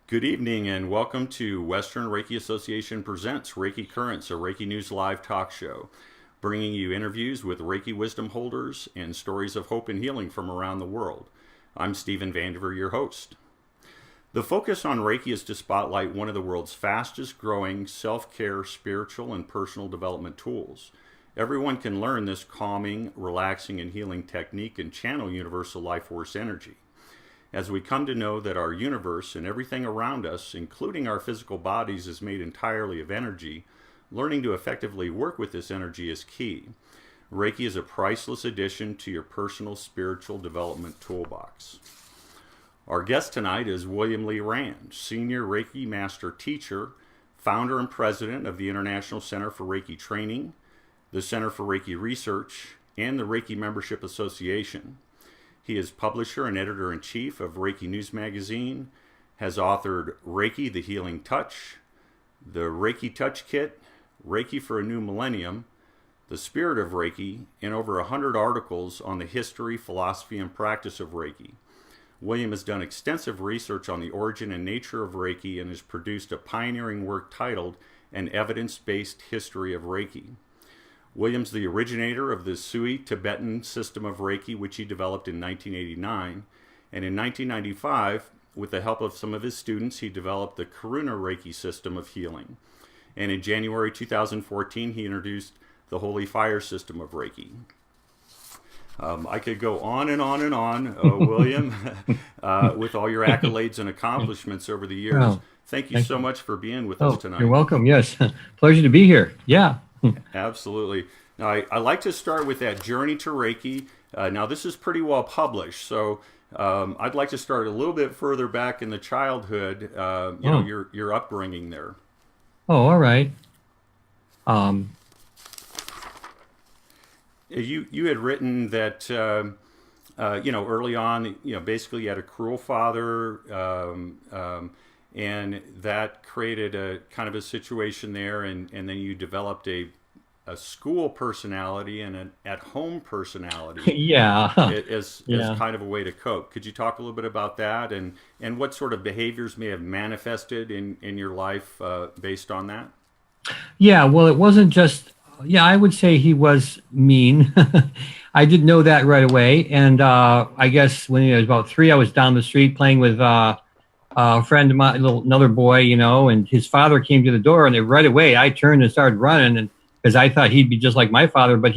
Good evening and welcome to Western Reiki Association Presents Reiki Currents, a Reiki News Live talk show, bringing you interviews with Reiki wisdom holders and stories of hope and healing from around the world. I'm Stephen Vandiver, your host. The focus on Reiki is to spotlight one of the world's fastest growing self-care, spiritual, and personal development tools. Everyone can learn this calming, relaxing, and healing technique and channel universal life force energy. As we come to know that our universe and everything around us, including our physical bodies, is made entirely of energy, learning to effectively work with this energy is key. Reiki is a priceless addition to your personal spiritual development toolbox. Our guest tonight is William Lee Rand, Senior Reiki Master Teacher, founder and president of the International Center for Reiki Training, the Center for Reiki Research, and the Reiki Membership Association. He is publisher and editor-in-chief of Reiki News Magazine, has authored Reiki, the Healing Touch, the Reiki Touch Kit, Reiki for a New Millennium, The Spirit of Reiki, and over 100 articles on the history, philosophy, and practice of Reiki. William has done extensive research on the origin and nature of Reiki and has produced a pioneering work titled An Evidence-Based History of Reiki. William's the originator of the Usui Tibetan system of Reiki, which he developed in 1989. And in 1995, with the help of some of his students, he developed the Karuna Reiki system of healing. And in January 2014, he introduced the Holy Fire system of Reiki. I could go on and on and on, William, with all your accolades and accomplishments over the years. Oh, Thank you so much for being with us tonight. You're welcome. Yes. Pleasure to be here. Yeah. Absolutely. Now, I like to start with that journey to Reiki. Now, this is pretty well published, so I'd like to start a little bit further back in the childhood, your upbringing there. Oh, all right. You had written that, early on, basically you had a cruel father, and that created a kind of a situation there, and then you developed a school personality and an at-home personality Yeah. as Yeah. kind of a way to cope. Could you talk a little bit about that and what sort of behaviors may have manifested in your life based on that? Yeah. Well, it wasn't just, I would say he was mean. I didn't know that right away. And I guess when he was about 3, I was down the street playing with a friend of mine, another boy, and his father came to the door, and right away I turned and started running, and because I thought he'd be just like my father, but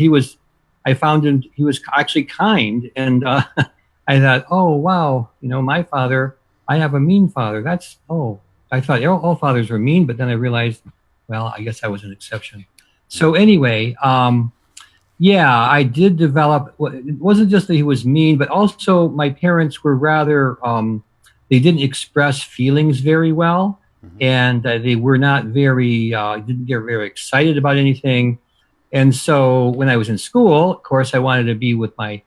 I found him, he was actually kind, and I thought, oh wow, my father, I have a mean father. I thought all fathers were mean, but then I realized, well, I guess I was an exception. So anyway, I did develop. It wasn't just that he was mean, but also my parents were rather. They didn't express feelings very well, and they were not didn't get very excited about anything. And so when I was in school, of course, I wanted to be with my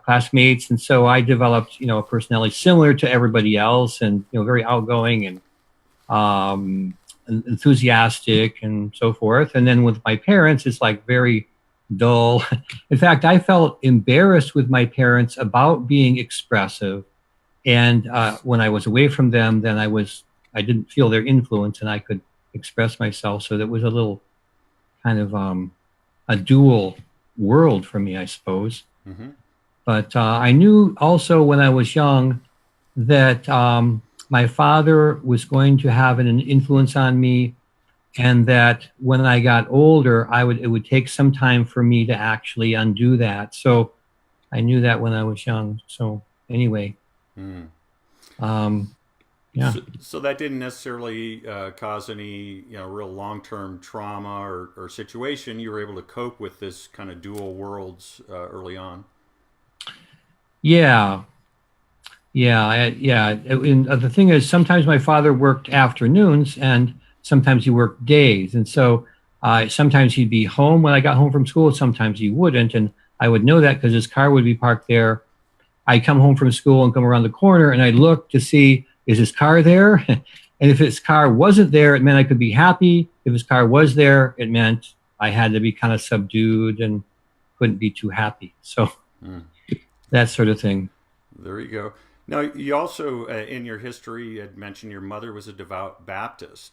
classmates, and so I developed, a personality similar to everybody else, and very outgoing and enthusiastic and so forth. And then with my parents, it's like very dull. In fact, I felt embarrassed with my parents about being expressive. And when I was away from them, then I didn't feel their influence, and I could express myself. So that was a little kind of a dual world for me, I suppose. Mm-hmm. But I knew also when I was young that my father was going to have an influence on me, and that when I got older, it would take some time for me to actually undo that. So I knew that when I was young. So anyway. Mm. Yeah. So that didn't necessarily cause any, real long-term trauma or situation. You were able to cope with this kind of dual worlds early on. Yeah. And the thing is, sometimes my father worked afternoons, and sometimes he worked days, and so sometimes he'd be home when I got home from school. Sometimes he wouldn't, and I would know that because his car would be parked there. I'd come home from school and come around the corner, and I'd look to see, is his car there? And if his car wasn't there, it meant I could be happy. If his car was there, it meant I had to be kind of subdued and couldn't be too happy. So that sort of thing. There you go. Now, you also, in your history, had mentioned your mother was a devout Baptist,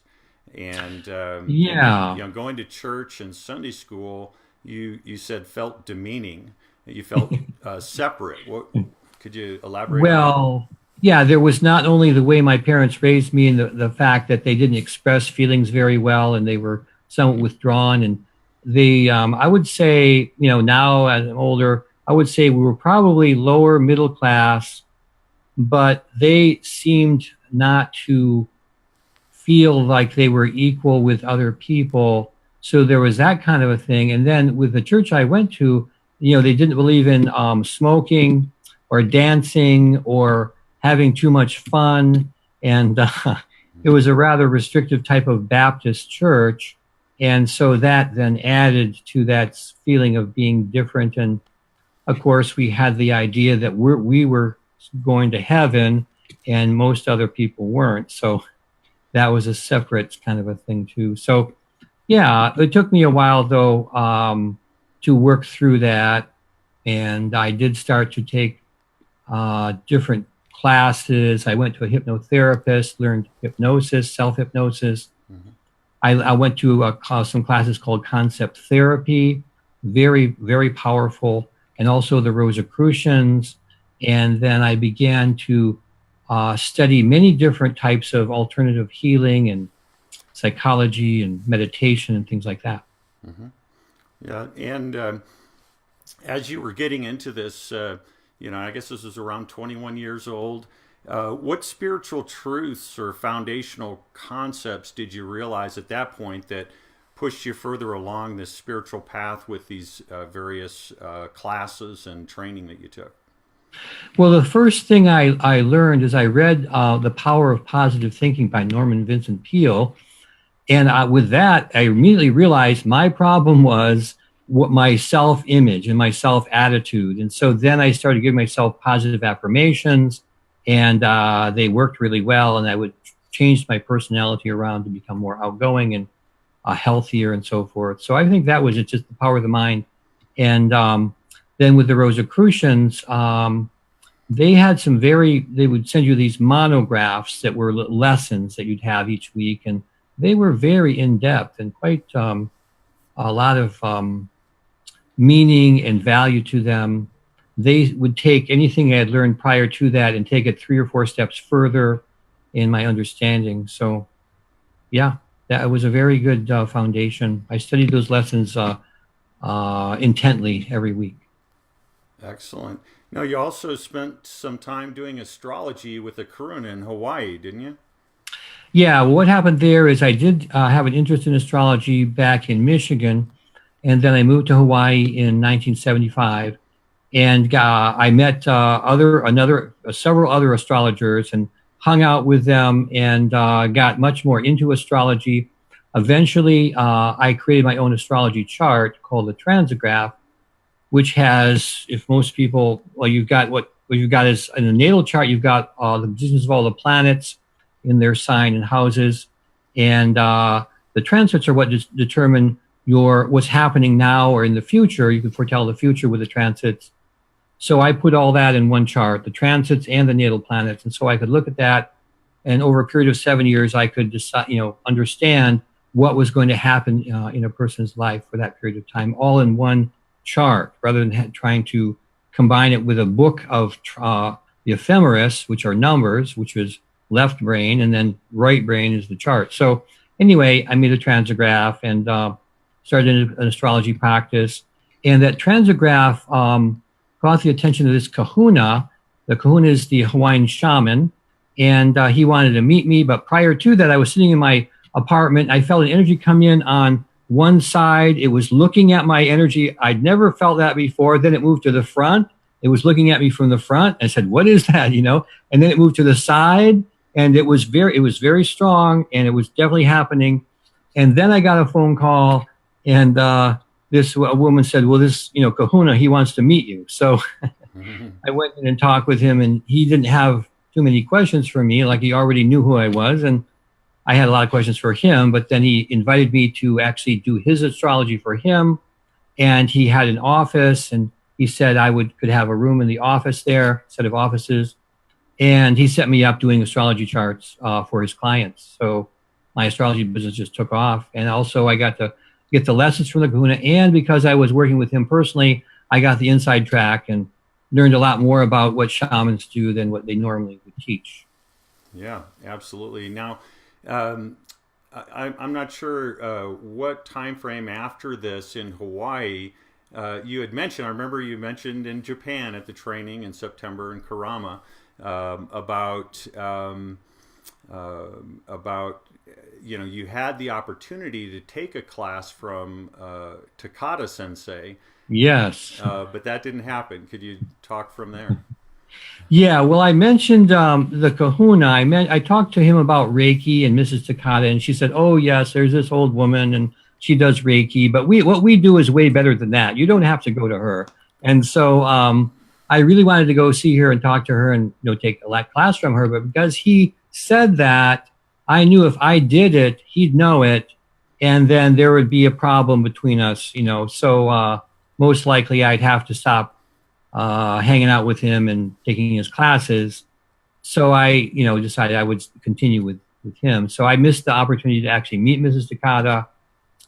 and Yeah. going to church and Sunday school, you said felt demeaning. You felt separate. What could you elaborate on that? Well, yeah, there was not only the way my parents raised me and the fact that they didn't express feelings very well and they were somewhat withdrawn. And I would say, now as I'm older, I would say we were probably lower middle class, but they seemed not to feel like they were equal with other people. So there was that kind of a thing. And then with the church I went to, they didn't believe in smoking or dancing or having too much fun. And it was a rather restrictive type of Baptist church. And so that then added to that feeling of being different. And of course, we had the idea that we were going to heaven and most other people weren't. So that was a separate kind of a thing too. So yeah, it took me a while though to work through that, and I did start to take different classes. I went to a hypnotherapist, learned hypnosis, self-hypnosis. Mm-hmm. I went to some classes called concept therapy, very, very powerful, and also the Rosicrucians. And then I began to study many different types of alternative healing and psychology and meditation and things like that. Mm-hmm. Yeah, and as you were getting into this, I guess this was around 21 years old. What spiritual truths or foundational concepts did you realize at that point that pushed you further along this spiritual path with these various classes and training that you took? Well, the first thing I learned is I read The Power of Positive Thinking by Norman Vincent Peale. And with that, I immediately realized my problem was what my self-image and my self-attitude. And so then I started giving myself positive affirmations, and they worked really well. And I would change my personality around to become more outgoing and healthier and so forth. So I think that was just the power of the mind. And then with the Rosicrucians, they would send you these monographs that were lessons that you'd have each week. And they were very in-depth and quite a lot of meaning and value to them. They would take anything I had learned prior to that and take it 3 or 4 steps further in my understanding. So, yeah, that was a very good foundation. I studied those lessons intently every week. Excellent. Now, you also spent some time doing astrology with the Karuna in Hawaii, didn't you? Yeah, well, what happened there is I did have an interest in astrology back in Michigan, and then I moved to Hawaii in 1975, and I met several other astrologers and hung out with them and got much more into astrology. Eventually, I created my own astrology chart called the Transograph, which has, if most people, well, you've got what you've got is in a natal chart, you've got the positions of all the planets in their sign and houses, and the transits are what determine what's happening now or in the future. You can foretell the future with the transits. So I put all that in one chart, the transits and the natal planets, and so I could look at that, and over a period of 7 years, I could decide, understand what was going to happen in a person's life for that period of time, all in one chart, rather than trying to combine it with a book of the ephemeris, which are numbers, which was left brain, and then right brain is the chart. So anyway, I made a transograph and started an astrology practice. And that transograph caught the attention of this kahuna. The kahuna is the Hawaiian shaman, and he wanted to meet me. But prior to that, I was sitting in my apartment. I felt an energy come in on one side. It was looking at my energy. I'd never felt that before. Then it moved to the front. It was looking at me from the front. I said, "What is that?" And then it moved to the side. And it was very strong, and it was definitely happening. And then I got a phone call, and a woman said, "Well, this, kahuna, he wants to meet you." So I went in and talked with him, and he didn't have too many questions for me, like he already knew who I was, and I had a lot of questions for him. But then he invited me to actually do his astrology for him, and he had an office, and he said I could have a room in the office there, set of offices. And he set me up doing astrology charts for his clients. So my astrology business just took off. And also I got to get the lessons from the Kahuna. And because I was working with him personally, I got the inside track and learned a lot more about what shamans do than what they normally would teach. Yeah, absolutely. Now, I'm not sure what time frame after this in Hawaii you had mentioned. I remember you mentioned in Japan at the training in September in Karama about you had the opportunity to take a class from Takata Sensei. Yes. But that didn't happen. Could you talk from there? Yeah, well, I mentioned the Kahuna. I talked to him about Reiki and Mrs. Takata, and she said, "Oh, yes, there's this old woman, and she does Reiki. But what we do is way better than that. You don't have to go to her." And so I really wanted to go see her and talk to her and take a class from her. But because he said that, I knew if I did it, he'd know it, and then there would be a problem between us. So most likely I'd have to stop hanging out with him and taking his classes. So I, decided I would continue with him. So I missed the opportunity to actually meet Mrs. Takata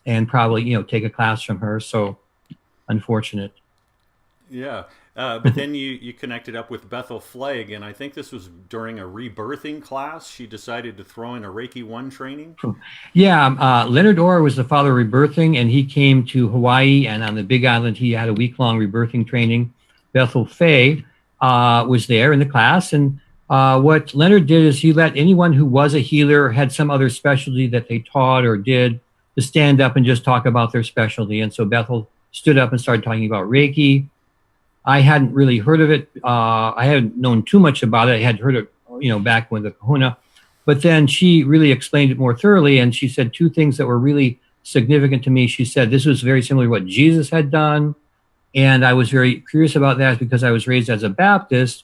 and probably, take a class from her. So unfortunate. Yeah. But then you connected up with Bethel Flagg, and I think this was during a rebirthing class. She decided to throw in a Reiki 1 training. Yeah, Leonard Orr was the father of rebirthing, and he came to Hawaii, and on the Big Island, he had a week-long rebirthing training. Bethel Flagg was there in the class, and what Leonard did is he let anyone who was a healer, had some other specialty that they taught or did, to stand up and just talk about their specialty. And so Bethel stood up and started talking about Reiki. I hadn't really heard of it. I hadn't known too much about it. I had heard it, back when the Kahuna. But then she really explained it more thoroughly, and she said 2 things that were really significant to me. She said this was very similar to what Jesus had done, and I was very curious about that because I was raised as a Baptist,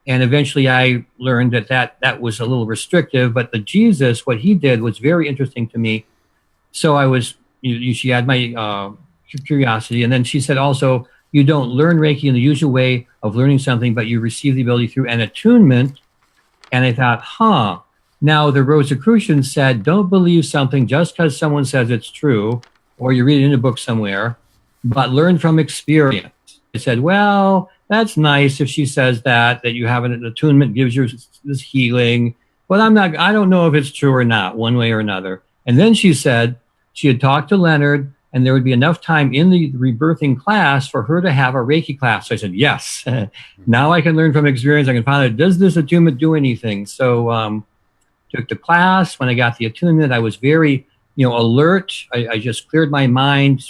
and eventually I learned that was a little restrictive. But the Jesus, what he did was very interesting to me. So I was, she had my curiosity, and then she said also, you don't learn Reiki in the usual way of learning something, but you receive the ability through an attunement. And I thought, Now the Rosicrucians said, don't believe something just because someone says it's true, or you read it in a book somewhere, but learn from experience. I said, well, that's nice if she says that you have an attunement gives you this healing, but I don't know if it's true or not, one way or another. And then she said she had talked to Leonard, and there would be enough time in the rebirthing class for her to have a Reiki class. So I said, yes, now I can learn from experience. I can find out, does this attunement do anything? So took the class. When I got the attunement, I was very, alert. I just cleared my mind,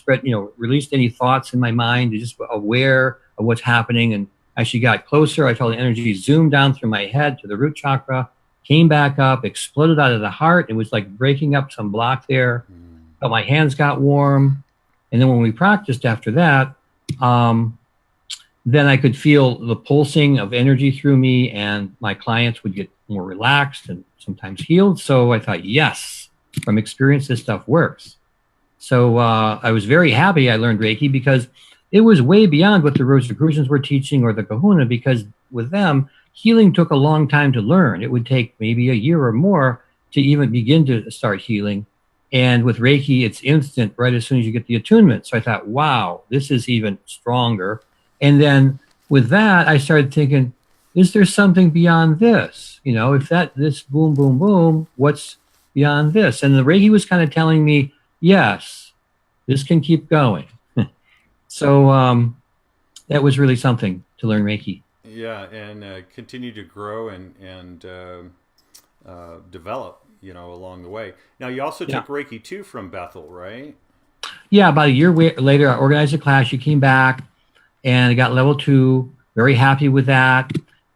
released any thoughts in my mind, just aware of what's happening. And as she got closer, I felt the energy zoom down through my head to the root chakra, came back up, exploded out of the heart. It was like breaking up some block there. But my hands got warm. And then when we practiced after that, then I could feel the pulsing of energy through me, and my clients would get more relaxed and sometimes healed. So I thought, yes, from experience, this stuff works. So I was very happy I learned Reiki because it was way beyond what the Rosicrucians were teaching or the Kahuna, because with them, healing took a long time to learn. It would take maybe a year or more to even begin to start healing. And with Reiki, it's instant right as soon as you get the attunement. So I thought, wow, this is even stronger. And then with that, I started thinking, is there something beyond this? If this boom, boom, boom, what's beyond this? And the Reiki was kind of telling me, yes, this can keep going. So that was really something to learn Reiki. Yeah, and continue to grow and develop, along the way. Now, you also took Reiki 2 from Bethel, right? Yeah, about a year later, I organized a class. She came back, and I got level 2. Very happy with that.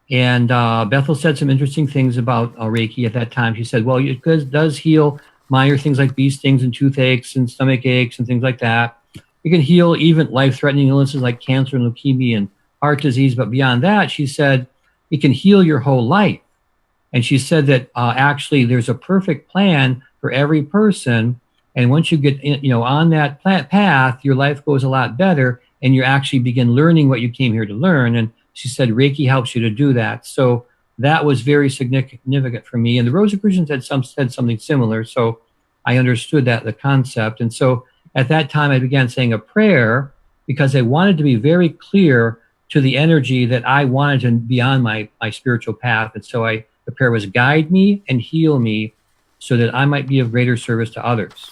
And Bethel said some interesting things about Reiki at that time. She said, well, it does heal minor things like bee stings and toothaches and stomach aches and things like that. It can heal even life-threatening illnesses like cancer and leukemia and heart disease. But beyond that, she said, it can heal your whole life. And she said that actually there's a perfect plan for every person. And once you get on that path, your life goes a lot better. and you actually begin learning what you came here to learn. And she said, Reiki helps you to do that. So that was very significant for me. And the Rosicrucians had said something similar. So I understood the concept. And so at that time, I began saying a prayer because I wanted to be very clear to the energy that I wanted to be on my spiritual path. And so the prayer was guide me and heal me so that I might be of greater service to others.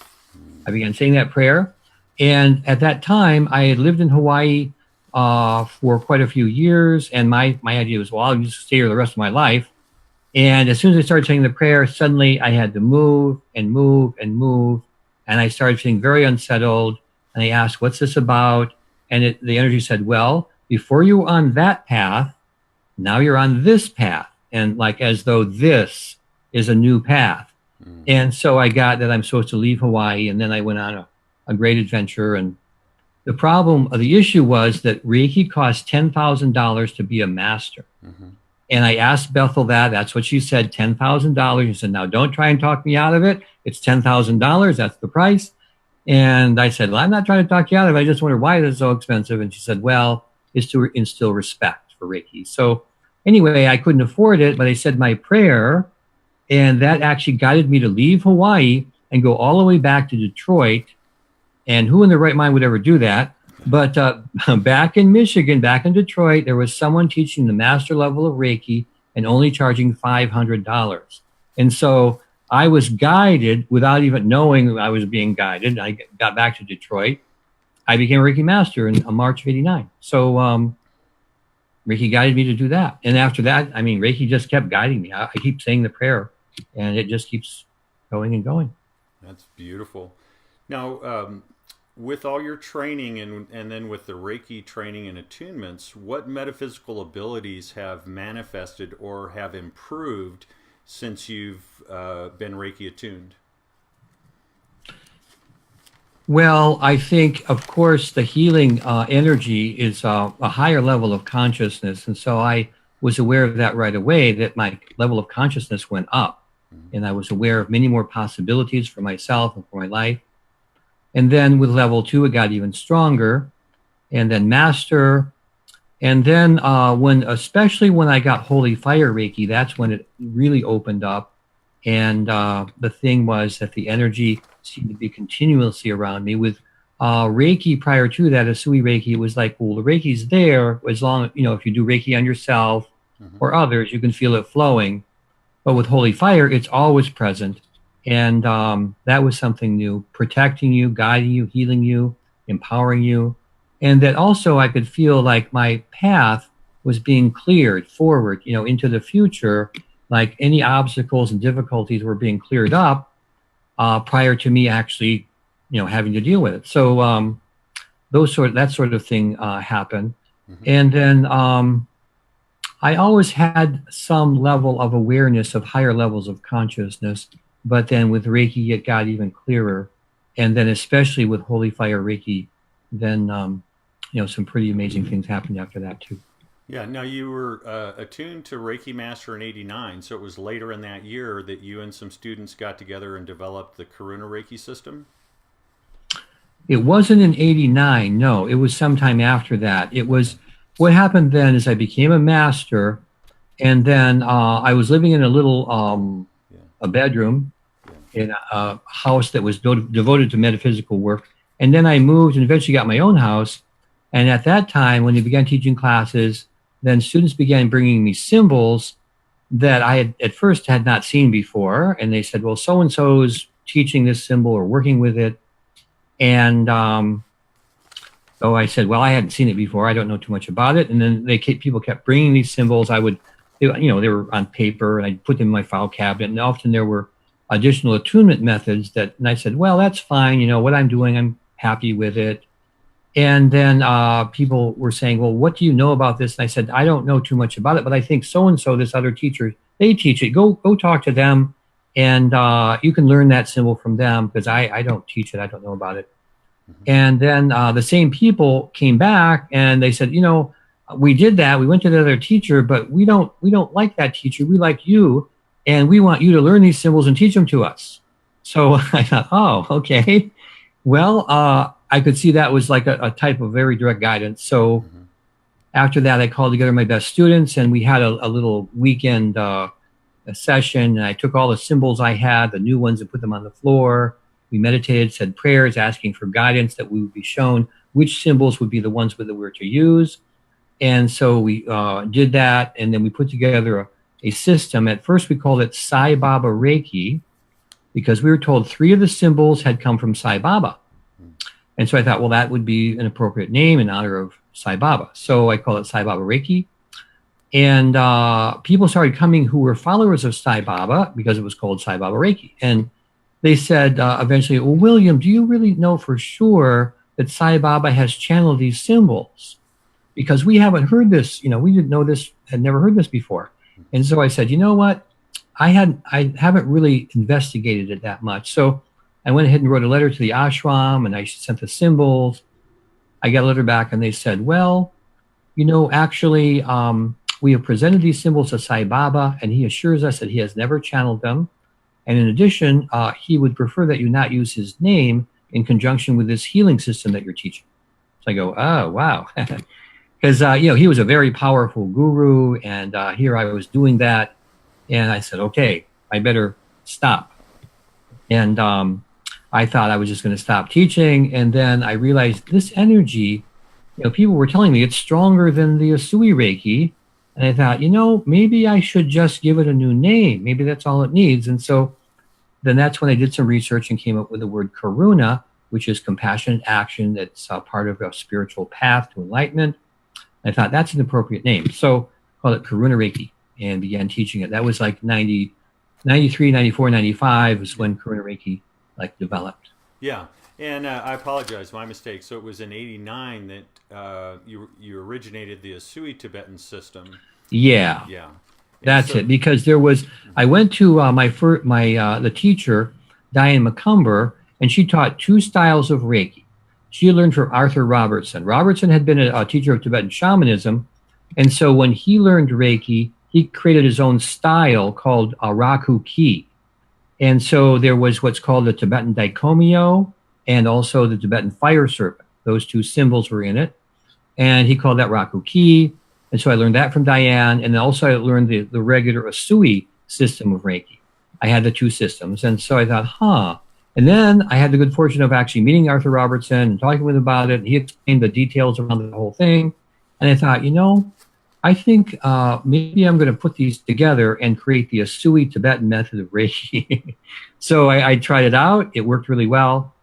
I began saying that prayer. And at that time, I had lived in Hawaii for quite a few years. And my idea was, well, I'll just stay here the rest of my life. And as soon as I started saying the prayer, suddenly I had to move and move and move. And I started feeling very unsettled. And I asked, what's this about? And the energy said, well, before you were on that path, now you're on this path. And like as though this is a new path. And so I got that I'm supposed to leave Hawaii. And then I went on a great adventure. And the issue was that Reiki cost $10,000 to be a master. And I asked Bethel that's what she said, $10,000. She said, now don't try and talk me out of it. It's $10,000. That's the price. And I said, well, I'm not trying to talk you out of it. I just wonder why it's so expensive. And she said, well, it's to instill respect for Reiki. So anyway, I couldn't afford it, but I said my prayer, and that actually guided me to leave Hawaii and go all the way back to Detroit. And who in their right mind would ever do that? But back in Michigan, back in Detroit, there was someone teaching the master level of Reiki and only charging $500. And so I was guided without even knowing I was being guided. I got back to Detroit. I became a Reiki master in March of '89. So Reiki guided me to do that. And after that, I mean, Reiki just kept guiding me. I keep saying the prayer, and it just keeps going and going. That's beautiful. Now, with all your training and then with the Reiki training and attunements, what metaphysical abilities have manifested or have improved since you've been Reiki attuned? Well, I think, of course, the healing energy is a higher level of consciousness. And so I was aware of that right away, that my level of consciousness went up. And I was aware of many more possibilities for myself and for my life. And then with level 2, it got even stronger. And then master. And then especially when I got Holy Fire Reiki, that's when it really opened up. And the thing was that the energy seemed to be continuously around me. With Reiki prior to that, Usui Reiki, it was like, well, the Reiki's there as long, if you do Reiki on yourself or others, you can feel it flowing. But with Holy Fire, it's always present. And that was something new, protecting you, guiding you, healing you, empowering you. And that also I could feel like my path was being cleared forward, into the future, like any obstacles and difficulties were being cleared up prior to me actually, having to deal with it. So that sort of thing happened. And then I always had some level of awareness of higher levels of consciousness, but then with Reiki, it got even clearer. And then especially with Holy Fire Reiki, then, some pretty amazing things happened after that too. Yeah. Now you were attuned to Reiki Master in '89. So it was later in that year that you and some students got together and developed the Karuna Reiki system? It wasn't in '89. No, it was sometime after that. It was, what happened then is I became a master, and then I was living in a little a bedroom in a house that was devoted to metaphysical work. And then I moved and eventually got my own house. And at that time, when you began teaching classes, then students began bringing me symbols that I had at first had not seen before. And they said, well, so-and-so's teaching this symbol or working with it. And so I said, well, I hadn't seen it before. I don't know too much about it. And then people kept bringing these symbols. They were on paper, and I'd put them in my file cabinet. And often there were additional attunement methods and I said, well, that's fine. What I'm doing, I'm happy with it. And then people were saying, well, what do you know about this? And I said, I don't know too much about it, but I think so-and-so, this other teacher, they teach it. Go talk to them, and you can learn that symbol from them, because I don't teach it. I don't know about it. And then the same people came back and they said, we did that. We went to the other teacher, but we don't like that teacher. We like you, and we want you to learn these symbols and teach them to us. So I thought, oh, okay. Well, I could see that was like a type of very direct guidance. So after that, I called together my best students, and we had a little weekend a session. And I took all the symbols I had, the new ones, and put them on the floor. We meditated, said prayers, asking for guidance that we would be shown which symbols would be the ones that we were to use. And so we did that, and then we put together a system. At first, we called it Sai Baba Reiki, because we were told 3 of the symbols had come from Sai Baba. And so I thought, well, that would be an appropriate name in honor of Sai Baba. So I call it Sai Baba Reiki. And people started coming who were followers of Sai Baba because it was called Sai Baba Reiki. And they said eventually, well, William, do you really know for sure that Sai Baba has channeled these symbols? Because we haven't heard this, we didn't know this, had never heard this before. And so I said, you know what? I haven't really investigated it that much. So I went ahead and wrote a letter to the ashram, and I sent the symbols. I got a letter back, and they said, well, actually, we have presented these symbols to Sai Baba, and he assures us that he has never channeled them. And in addition, he would prefer that you not use his name in conjunction with this healing system that you're teaching. So I go, oh, wow. Because, he was a very powerful guru, and here I was doing that. And I said, okay, I better stop. And I thought I was just going to stop teaching. And then I realized this energy, people were telling me it's stronger than the Usui Reiki. And I thought, maybe I should just give it a new name. Maybe that's all it needs. And so then that's when I did some research and came up with the word Karuna, which is compassionate action. That's part of a spiritual path to enlightenment. I thought that's an appropriate name. So I called it Karuna Reiki and began teaching it. That was like 93, 94, 95 was when Karuna Reiki developed. Yeah. And I apologize, my mistake. So it was in '89 that you originated the Usui Tibetan system. Yeah. Yeah. That's it. Because I went to the teacher, Diane McCumber, and she taught 2 styles of Reiki. She learned from Arthur Robertson. Robertson had been a teacher of Tibetan shamanism. And so when he learned Reiki, he created his own style called Raku Ki. And so there was what's called the Tibetan Daikomyo and also the Tibetan fire serpent. Those 2 symbols were in it. And he called that Raku Ki. And so I learned that from Diane. And then also I learned the regular Usui system of Reiki. I had the 2 systems. And so I thought, And then I had the good fortune of actually meeting Arthur Robertson and talking with him about it. And he explained the details around the whole thing. And I thought, I think maybe I'm going to put these together and create the Usui Tibetan method of Reiki. So I tried it out. It worked really well.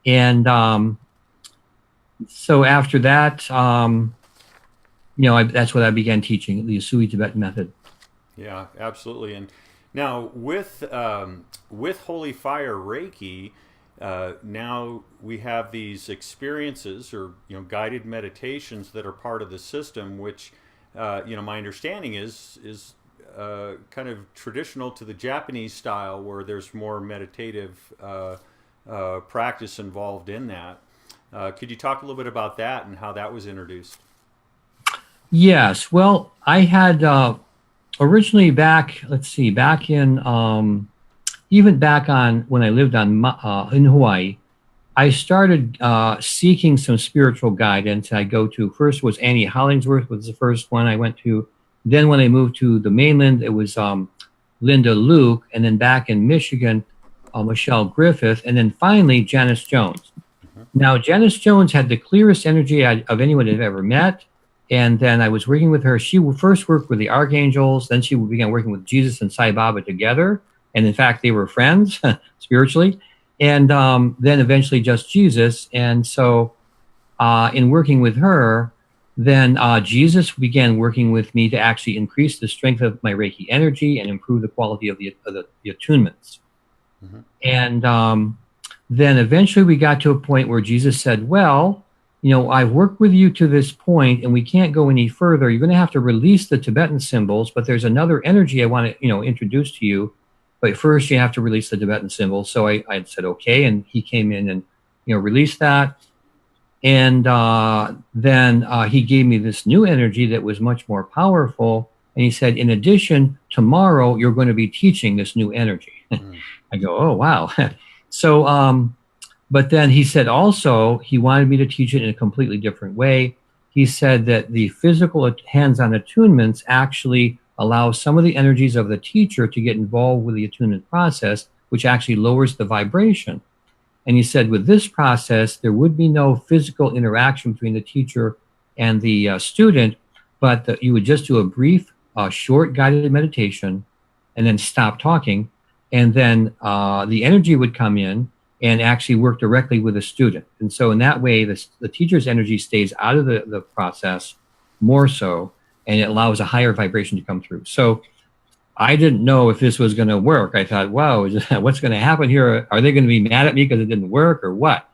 And so after that, that's what I began teaching, the Usui Tibetan method. Yeah, absolutely. And now with Holy Fire Reiki, now we have these experiences or guided meditations that are part of the system, which my understanding is kind of traditional to the Japanese style, where there's more meditative practice involved in that. Could you talk a little bit about that and how that was introduced? Yes. Well, I had originally back in even back on when I lived in Hawaii, I started seeking some spiritual guidance. I go to, first was Annie Hollingsworth was the first one I went to. Then when I moved to the mainland, it was Linda Luke. And then back in Michigan, Michelle Griffith. And then finally, Janice Jones. Now, Janice Jones had the clearest energy of anyone I've ever met. And then I was working with her. She first worked with the archangels. Then she began working with Jesus and Sai Baba together. And in fact, they were friends spiritually. And then eventually just Jesus. And so in working with her, then Jesus began working with me to actually increase the strength of my Reiki energy and improve the quality of the attunements. Mm-hmm. And then eventually we got to a point where Jesus said, well, I've worked with you to this point and we can't go any further. You're going to have to release the Tibetan symbols, but there's another energy I want to, introduce to you. But first you have to release the Tibetan symbols. So I said, okay. And he came in and, released that. And then he gave me this new energy that was much more powerful. And he said, in addition, tomorrow you're going to be teaching this new energy. I go, oh, wow. So But then he said also he wanted me to teach it in a completely different way. He said that the physical hands-on attunements actually allow some of the energies of the teacher to get involved with the attunement process, which actually lowers the vibration. And he said with this process, there would be no physical interaction between the teacher and the student, but you would just do a brief, short guided meditation and then stop talking. And then the energy would come in and actually work directly with the student. And so in that way, the teacher's energy stays out of the process more so, and it allows a higher vibration to come through. So I didn't know if this was going to work. I thought, wow, what's going to happen here? Are they going to be mad at me because it didn't work or what?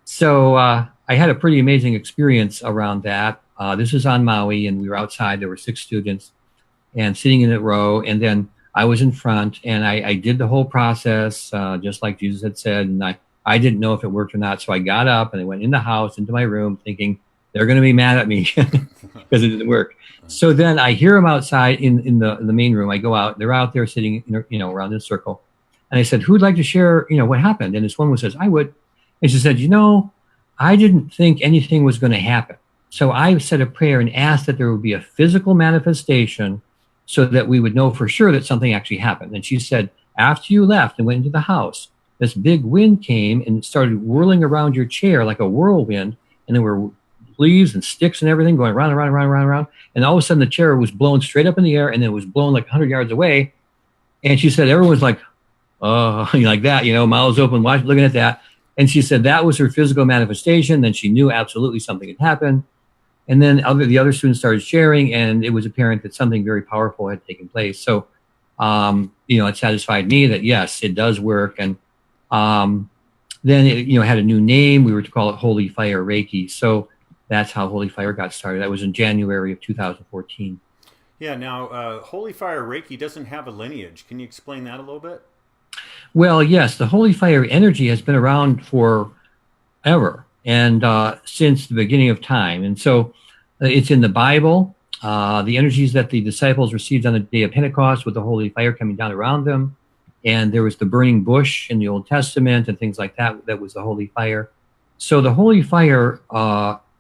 So I had a pretty amazing experience around that. This was on Maui, and we were outside. There were 6 students and sitting in a row. And then I was in front, and I did the whole process, just like Jesus had said. And I didn't know if it worked or not. So I got up and I went in the house, into my room, thinking they're going to be mad at me because it didn't work. So then I hear them outside in the main room. I go out. They're out there sitting, around in a circle. And I said, "Who'd like to share, what happened?" And this one says, "I would." And she said, "I didn't think anything was going to happen. So I said a prayer and asked that there would be a physical manifestation so that we would know for sure that something actually happened." And she said, "After you left and went into the house, this big wind came and started whirling around your chair like a whirlwind. And there were leaves and sticks and everything going round and round and round and round and round. And all of a sudden the chair was blown straight up in the air, and then it was blown like 100 yards away." And she said, everyone's like, "Oh," like that, mouths open, looking at that. And she said that was her physical manifestation. Then she knew absolutely something had happened. And then the other students started sharing, and it was apparent that something very powerful had taken place. So, it satisfied me that, yes, it does work. And then it, had a new name. We were to call it Holy Fire Reiki. So that's how Holy Fire got started. That was in January of 2014. Yeah. Now, Holy Fire Reiki doesn't have a lineage. Can you explain that a little bit? Well, yes, the Holy Fire energy has been around forever and since the beginning of time. And so it's in the Bible. The energies that the disciples received on the day of Pentecost with the Holy Fire coming down around them. And there was the burning bush in the Old Testament and things like that. That was the Holy Fire. So the Holy Fire,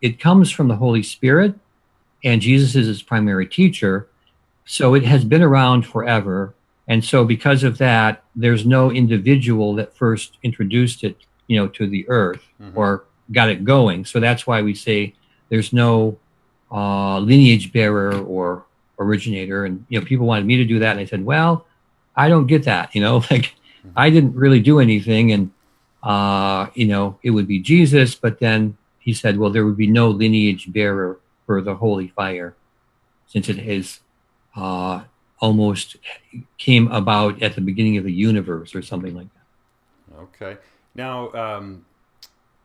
it comes from the Holy Spirit, and Jesus is its primary teacher. So it has been around forever. And so because of that, there's no individual that first introduced it, to the earth or got it going. So that's why we say there's no lineage bearer or originator. And, people wanted me to do that. And I said, well, I don't get that, I didn't really do anything. And, it would be Jesus. But then he said, well, there would be no lineage bearer for the Holy Fire, since it is almost came about at the beginning of the universe or something like that. Okay. Now,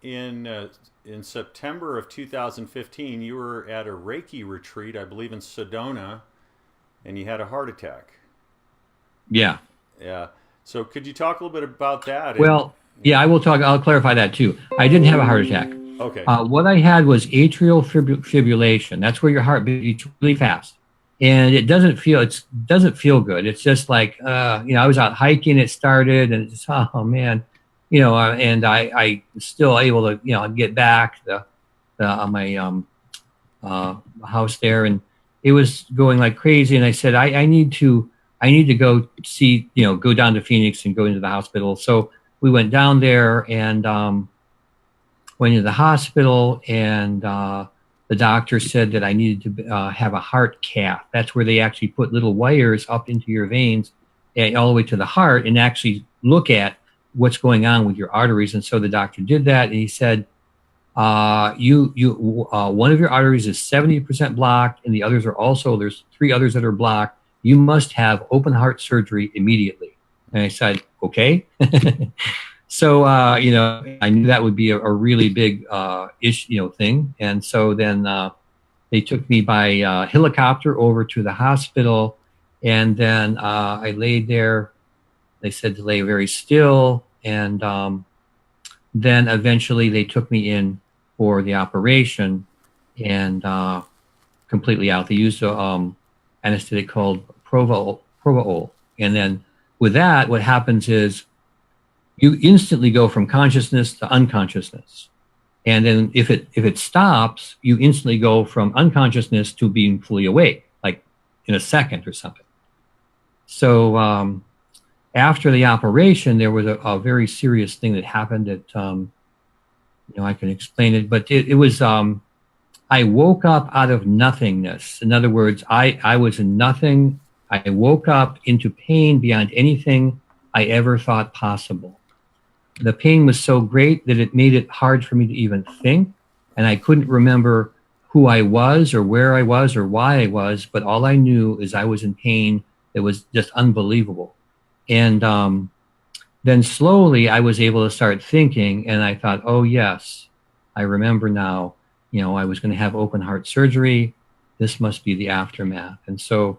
in September of 2015, you were at a Reiki retreat, I believe in Sedona, and you had a heart attack. Yeah. Yeah. So could you talk a little bit about that? Well, yeah, I will talk. I'll clarify that too. I didn't have a heart attack. Okay. What I had was atrial fibrillation. That's where your heart beats really fast. And it doesn't feel good. It's just like, I was out hiking, it started, and it's just, oh man, and I was still able to, get back my house there, and it was going like crazy. And I said, I need to go see, go down to Phoenix and go into the hospital. So we went down there and went into the hospital, and the doctor said that I needed to have a heart cath. That's where they actually put little wires up into your veins all the way to the heart and actually look at what's going on with your arteries. And so the doctor did that, and he said, one of your arteries is 70% blocked, and the others are also, there's 3 others that are blocked. You must have open heart surgery immediately. And I said, okay. So, I knew that would be a really big thing. And so then they took me by helicopter over to the hospital. And then I laid there. They said to lay very still. And then eventually they took me in for the operation and completely out. They used an anesthetic called Provaol. And then with that, what happens is you instantly go from consciousness to unconsciousness. And then if it stops, you instantly go from unconsciousness to being fully awake, like in a second or something. So after the operation, there was a very serious thing that happened that, I can explain it, but it was, I woke up out of nothingness. In other words, I was in nothing. I woke up into pain beyond anything I ever thought possible. The pain was so great that it made it hard for me to even think. And I couldn't remember who I was or where I was or why I was. But all I knew is I was in pain that was just unbelievable. And then slowly I was able to start thinking. And I thought, oh, yes, I remember now. I was going to have open heart surgery. This must be the aftermath. And so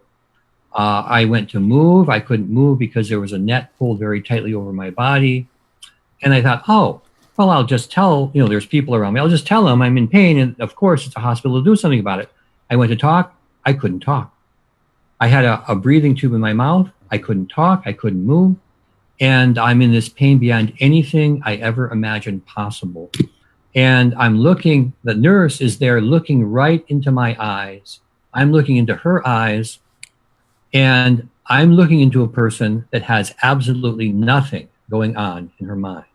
I went to move. I couldn't move because there was a net pulled very tightly over my body. And I thought, oh, well, I'll just tell, there's people around me. I'll just tell them I'm in pain. And of course, it's a hospital to do something about it. I went to talk. I couldn't talk. I had a breathing tube in my mouth. I couldn't talk. I couldn't move. And I'm in this pain beyond anything I ever imagined possible. And I'm looking, the nurse is there looking right into my eyes. I'm looking into her eyes. And I'm looking into a person that has absolutely nothing going on in her mind.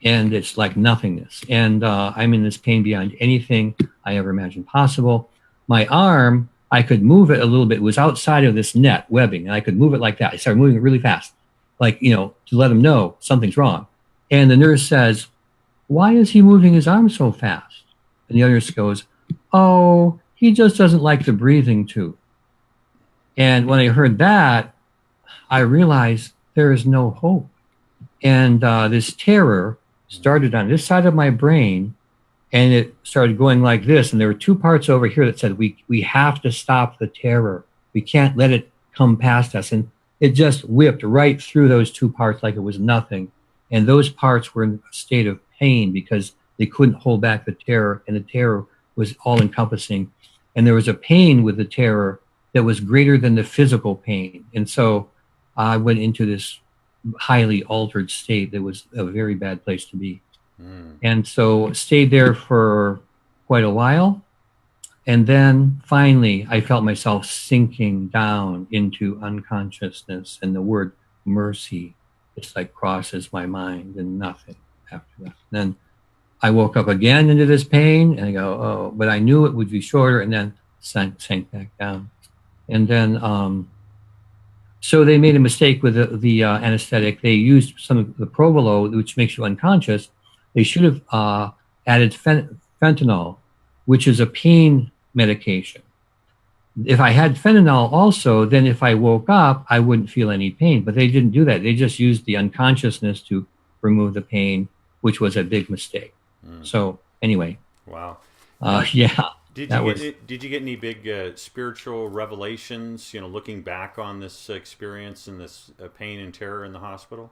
And it's like nothingness. And I'm in this pain beyond anything I ever imagined possible. My arm, I could move it a little bit. It was outside of this net webbing, and I could move it like that. I started moving it really fast, like, to let them know something's wrong. And the nurse says, why is he moving his arm so fast? And the other nurse goes, oh, he just doesn't like the breathing tube. And when I heard that, I realized there is no hope. And this terror started on this side of my brain, and it started going like this. And there were two parts over here that said, we have to stop the terror. We can't let it come past us. And it just whipped right through those two parts like it was nothing. And those parts were in a state of pain because they couldn't hold back the terror, and the terror was all encompassing. And there was a pain with the terror that was greater than the physical pain. And so I went into this highly altered state that was a very bad place to be. And so stayed there for quite a while. And then finally, I felt myself sinking down into unconsciousness, and the word mercy just like crosses my mind, and nothing after that. And then I woke up again into this pain, and I go, oh, but I knew it would be shorter, and then sank back down. And then, so they made a mistake with the anesthetic. They used some of the Provolo, which makes you unconscious. They should have added fentanyl, which is a pain medication. If I had fentanyl also, then if I woke up, I wouldn't feel any pain. But they didn't do that. They just used the unconsciousness to remove the pain, which was a big mistake. So anyway. Wow. Yeah. Did you get any big spiritual revelations, looking back on this experience and this pain and terror in the hospital?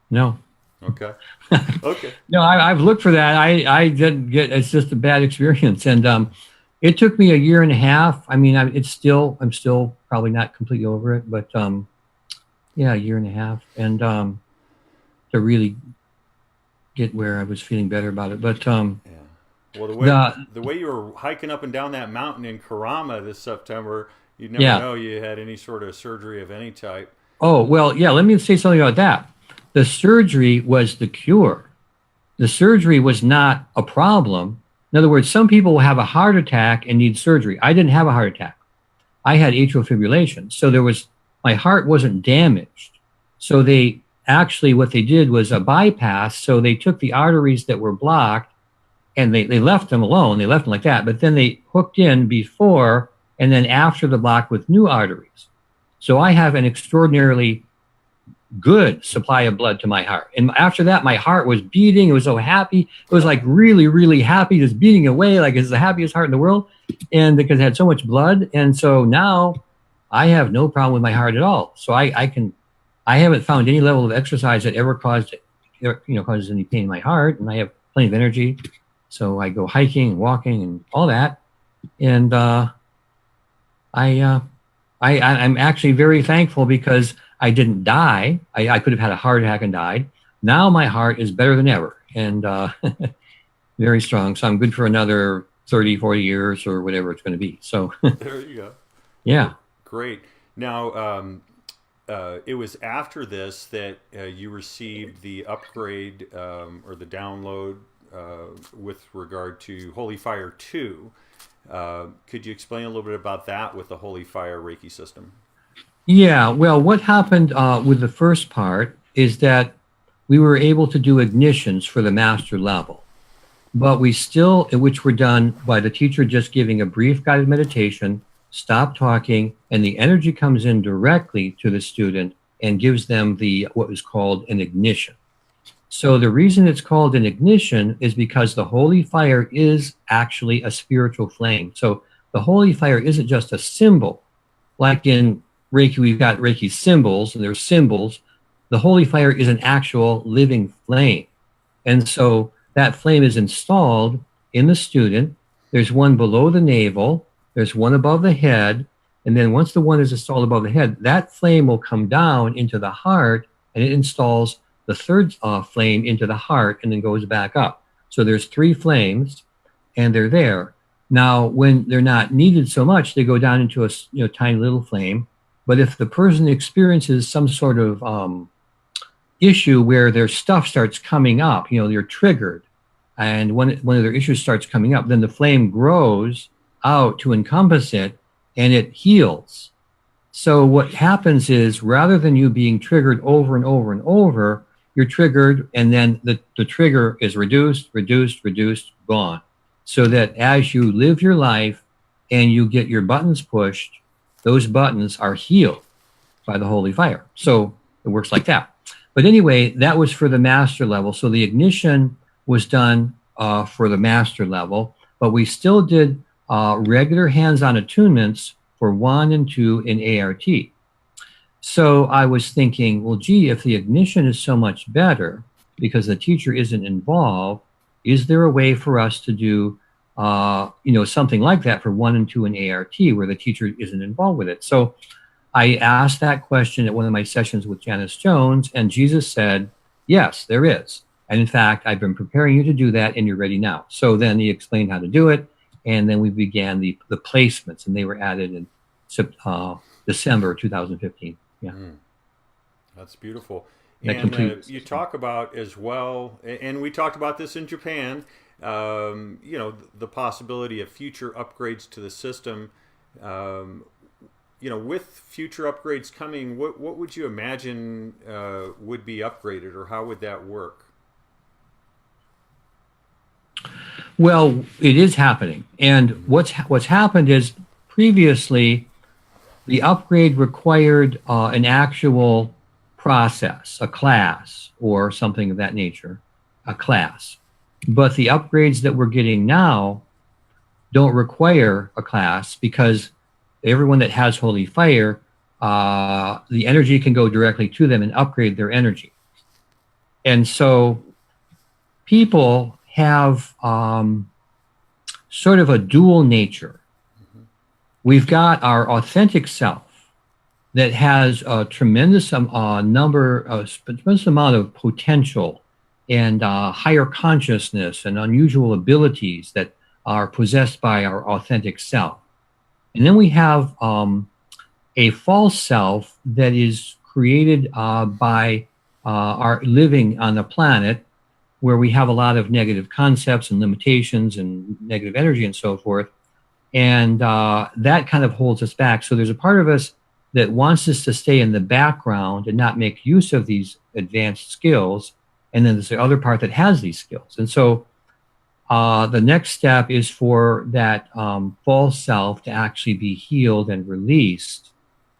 No. Okay. Okay. No, I've looked for that. I didn't get, it's just a bad experience. And it took me a year and a half. I mean, I'm still probably not completely over it, but yeah, a year and a half. And to really get where I was feeling better about it. But yeah. Well, the way you were hiking up and down that mountain in Karama this September, you'd never know you had any sort of surgery of any type. Oh, well, yeah, let me say something about that. The surgery was the cure. The surgery was not a problem. In other words, some people will have a heart attack and need surgery. I didn't have a heart attack. I had atrial fibrillation. So my heart wasn't damaged. So what they did was a bypass. So they took the arteries that were blocked, and they left them alone. They left them like that. But then they hooked in before and then after the block with new arteries. So I have an extraordinarily good supply of blood to my heart. And after that, my heart was beating. It was so happy. It was like really, really happy, just beating away like it's the happiest heart in the world. And because it had so much blood. And so now I have no problem with my heart at all. So I haven't found any level of exercise that ever causes any pain in my heart. And I have plenty of energy. So I go hiking and walking and all that. And I'm actually very thankful because I didn't die. I could have had a heart attack and died. Now my heart is better than ever and very strong. So I'm good for another 30, 40 years or whatever it's going to be. So, There you go. yeah. Great. Now, it was after this that you received the upgrade or the download with regard to Holy Fire 2. Could you explain a little bit about that with the Holy Fire Reiki system? Yeah. Well, what happened with the first part is that we were able to do ignitions for the master level, but we still, which were done by the teacher just giving a brief guided meditation, stop talking, and the energy comes in directly to the student and gives them the what is called an ignition. So the reason it's called an ignition is because the holy fire is actually a spiritual flame. So the holy fire isn't just a symbol. Like in Reiki, we've got Reiki symbols, and there's symbols. The holy fire is an actual living flame. And so that flame is installed in the student. There's one below the navel, there's one above the head. And then once the one is installed above the head, that flame will come down into the heart and it installs the third flame into the heart and then goes back up. So there's three flames and they're there. Now, when they're not needed so much, they go down into a tiny little flame. But if the person experiences some sort of issue where their stuff starts coming up, they're triggered, and one of their issues starts coming up, then the flame grows out to encompass it and it heals. So what happens is rather than you being triggered over and over and over, you're triggered and then the trigger is reduced, gone. So that as you live your life and you get your buttons pushed, those buttons are healed by the holy fire. So it works like that. But anyway, that was for the master level. So the ignition was done for the master level, but we still did regular hands-on attunements for 1 and 2 in ART. So I was thinking, well, gee, if the ignition is so much better because the teacher isn't involved, is there a way for us to do something like that for 1 and 2 in ART where the teacher isn't involved with it? So I asked that question at one of my sessions with Janice Jones, and Jesus said, yes, there is. And in fact, I've been preparing you to do that, and you're ready now. So then he explained how to do it, and then we began the placements, and they were added in December 2015. Yeah. That's beautiful. That And you talk about as well, and we talked about this in Japan, the possibility of future upgrades to the system. With future upgrades coming, what would you imagine would be upgraded, or how would that work? Well, it is happening. And what's happened is previously the upgrade required an actual process, a class or something of that nature, a class. But the upgrades that we're getting now don't require a class because everyone that has holy fire, the energy can go directly to them and upgrade their energy. And so people have sort of a dual nature. We've got our authentic self that has a tremendous tremendous amount of potential and higher consciousness and unusual abilities that are possessed by our authentic self. And then we have a false self that is created by our living on the planet, where we have a lot of negative concepts and limitations and negative energy and so forth. And that kind of holds us back. So there's a part of us that wants us to stay in the background and not make use of these advanced skills. And then there's the other part that has these skills. And so the next step is for that false self to actually be healed and released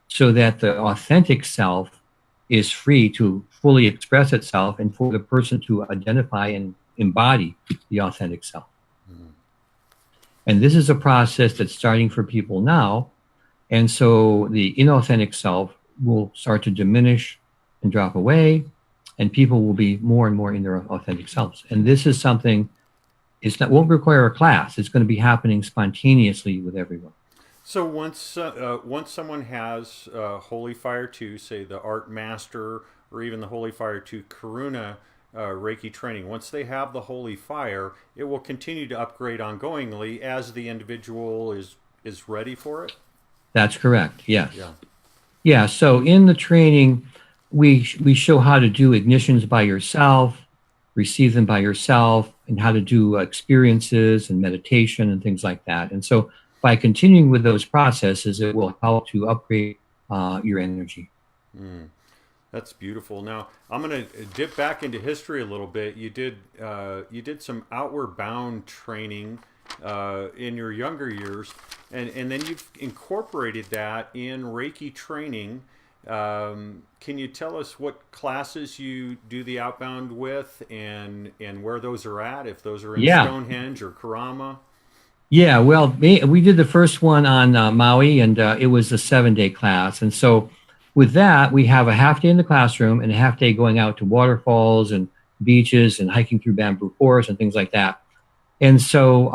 so that the authentic self is free to fully express itself and for the person to identify and embody the authentic self. Mm-hmm. And this is a process that's starting for people now. And so the inauthentic self will start to diminish and drop away, and people will be more and more in their authentic selves. And this is something, won't require a class. It's going to be happening spontaneously with everyone. So once someone has Holy Fire 2, say the Art Master or even the holy fire to Karuna Reiki training. Once they have the holy fire, it will continue to upgrade ongoingly as the individual is ready for it. That's correct. Yes. Yeah. Yeah. So in the training, we show how to do ignitions by yourself, receive them by yourself, and how to do experiences and meditation and things like that. And so by continuing with those processes, it will help to upgrade your energy. Mm. That's beautiful. Now I'm going to dip back into history a little bit. You did some outward bound training in your younger years, and then you've incorporated that in Reiki training. Can you tell us what classes you do the outbound with, and where those are at? If those are in Stonehenge or Karama? Yeah. Well, we did the first one on Maui, and it was a 7-day class, and so. With that, we have a half day in the classroom and a half day going out to waterfalls and beaches and hiking through bamboo forests and things like that. And so,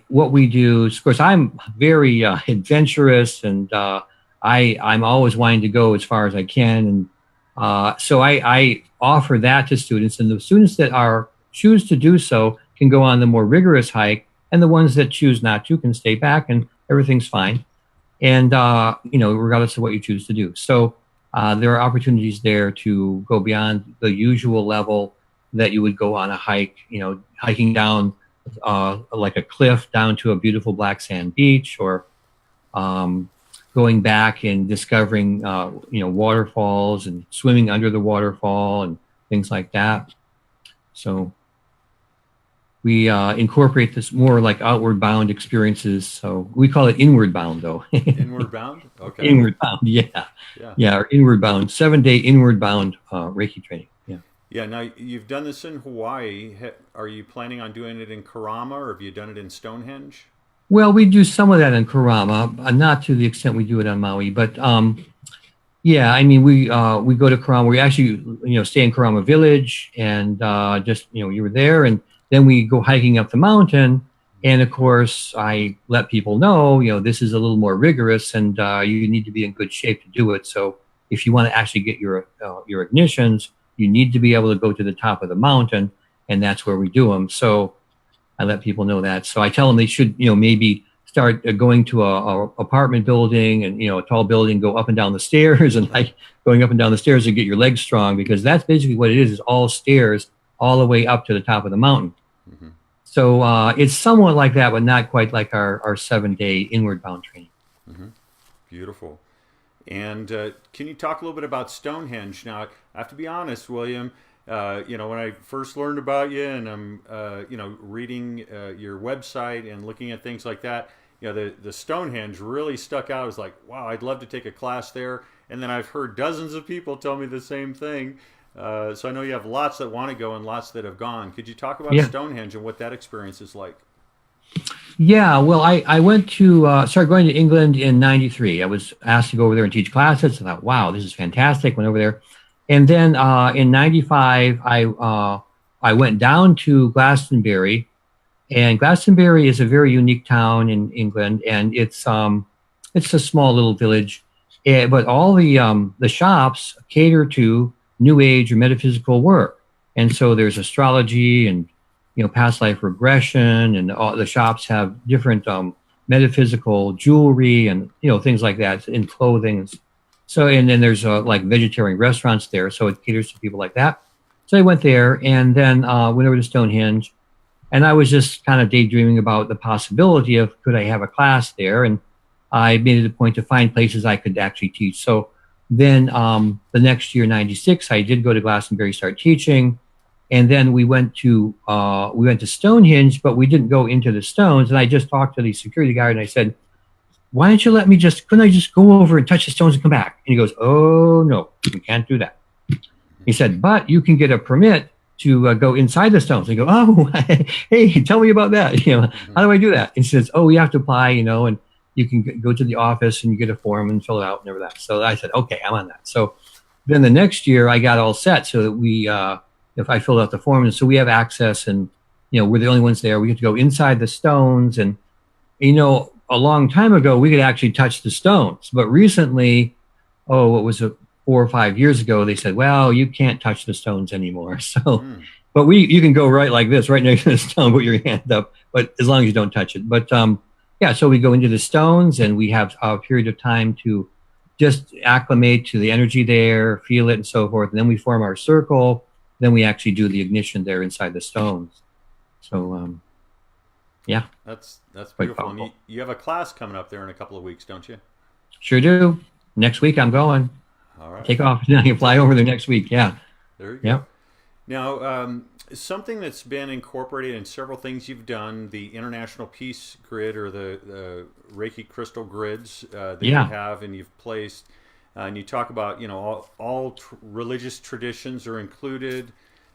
what we do is, of course, I'm very adventurous, and I'm always wanting to go as far as I can. And so I offer that to students, and the students that choose to do so can go on the more rigorous hike, and the ones that choose not to can stay back, and everything's fine. And, regardless of what you choose to do. So there are opportunities there to go beyond the usual level that you would go on a hike, hiking down like a cliff down to a beautiful black sand beach, or going back and discovering, waterfalls and swimming under the waterfall and things like that. So we incorporate this more like outward bound experiences. So we call it inward bound, though. Inward bound? Okay. Inward bound, yeah, or inward bound, 7-day inward bound Reiki training. Yeah. Yeah. Now you've done this in Hawaii. Are you planning on doing it in Karama, or have you done it in Stonehenge? Well, we do some of that in Karama, not to the extent we do it on Maui, but yeah, I mean, we go to Karama. We actually, stay in Karama Village, and you were there, and then we go hiking up the mountain. And of course, I let people know, this is a little more rigorous, and you need to be in good shape to do it. So if you want to actually get your ignitions, you need to be able to go to the top of the mountain, and that's where we do them. So I let people know that. So I tell them they should, maybe start going to a apartment building, and, a tall building, go up and down the stairs, and like going up and down the stairs to get your legs strong, because that's basically what it is all stairs all the way up to the top of the mountain. Mm-hmm. So it's somewhat like that, but not quite like our 7-day inward bound training. Mm-hmm. Beautiful. And can you talk a little bit about Stonehenge? Now, I have to be honest, William, when I first learned about you, and I'm, reading your website and looking at things like that, the Stonehenge really stuck out. I was like, wow, I'd love to take a class there. And then I've heard dozens of people tell me the same thing. So I know you have lots that want to go and lots that have gone. Could you talk about Stonehenge and what that experience is like? Yeah, well, I went to started going to England in '93. I was asked to go over there and teach classes. I thought, wow, this is fantastic. Went over there, and then in '95, I went down to Glastonbury, and Glastonbury is a very unique town in England, and it's a small little village, but all the shops cater to New Age or metaphysical work. And so there's astrology and, past life regression, and all the shops have different metaphysical jewelry and, things like that in clothing. So, and then there's like vegetarian restaurants there. So it caters to people like that. So I went there, and then went over to Stonehenge, and I was just kind of daydreaming about the possibility of, could I have a class there? And I made it a point to find places I could actually teach. So then the next year, '96, I did go to Glastonbury, start teaching. And then we went to Stonehenge, but we didn't go into the stones. And I just talked to the security guard, and I said, why don't you couldn't I just go over and touch the stones and come back? And he goes, oh, no, you can't do that. He said, but you can get a permit to go inside the stones. And I go, oh, hey, tell me about that. How do I do that? And he says, oh, you have to apply, and you can go to the office and you get a form and fill it out and everything. So I said, okay, I'm on that. So then the next year I got all set so that we, if I filled out the form, and so we have access, and, we're the only ones there. We get to go inside the stones, and, a long time ago we could actually touch the stones, but recently, what was it, 4 or 5 years ago, they said, well, you can't touch the stones anymore. So, Mm. but you can go right like this, right next to the stone, put your hand up, but as long as you don't touch it. But yeah, so we go into the stones and we have a period of time to just acclimate to the energy there, feel it and so forth. And then we form our circle. Then we actually do the ignition there inside the stones. So, yeah. That's Quite beautiful. And powerful. you have a class coming up there in a couple of weeks, don't you? Sure do. Next week I'm going. All right. Take off. I can fly over there next week. Yeah. There you Yeah. go. Now, something that's been incorporated in several things you've done, the International Peace Grid or the Reiki crystal grids that you Yeah. have and you've placed, and you talk about, all religious traditions are included,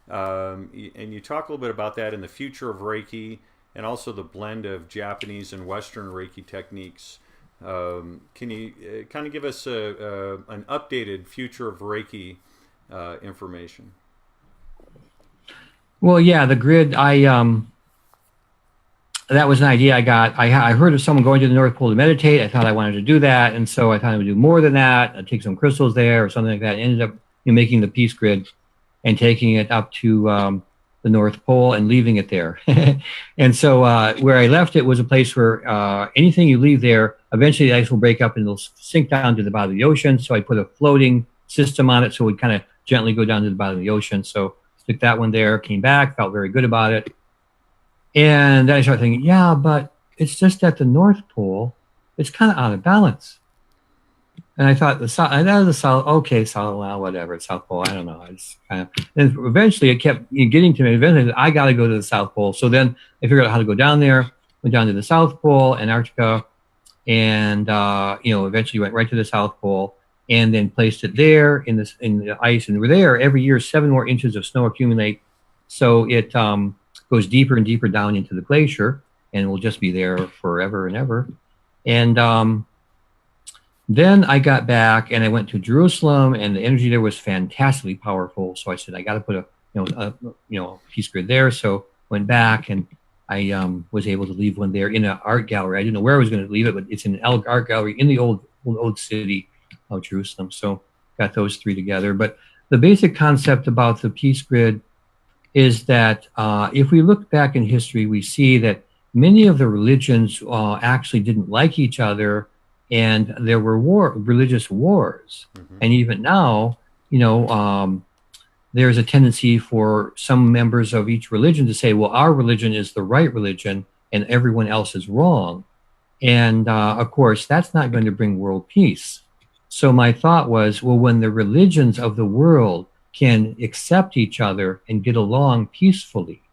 and you talk a little bit about that in the future of Reiki and also the blend of Japanese and Western Reiki techniques. Can you kind of give us an updated future of Reiki information? Well, yeah, the grid, that was an idea I got. I heard of someone going to the North Pole to meditate. I thought I wanted to do that. And so I thought I would do more than that. I'd take some crystals there or something like that. Ended up making the peace grid and taking it up to the North Pole and leaving it there. And so where I left it was a place where anything you leave there, eventually the ice will break up and it'll sink down to the bottom of the ocean. So I put a floating system on it so it would kind of gently go down to the bottom of the ocean. So stick that one there, came back, felt very good about it. And then I started thinking, yeah, but it's just at the North Pole, it's kind of out of balance. And I thought the South, okay, South, well, whatever, it's South Pole, I don't know. It's kind of, and eventually it kept getting to me. Eventually, I got to go to the South Pole. So then I figured out how to go down there, went down to the South Pole, Antarctica, and eventually went right to the South Pole, and then placed it there in the ice. And we're there every year. 7 more inches of snow accumulate, so it goes deeper and deeper down into the glacier, and will just be there forever and ever. And then I got back and I went to Jerusalem, and the energy there was fantastically powerful. So I said I got to put a peace grid there. So went back and I was able to leave one there in an art gallery. I didn't know where I was going to leave it, but it's in an art gallery in the old city of Jerusalem. So got those 3 together. But the basic concept about the peace grid is that if we look back in history, we see that many of the religions actually didn't like each other, and there were religious wars. Mm-hmm. And even now, there's a tendency for some members of each religion to say, well, our religion is the right religion and everyone else is wrong. And of course, that's not going to bring world peace. So my thought was, well, when the religions of the world can accept each other and get along peacefully,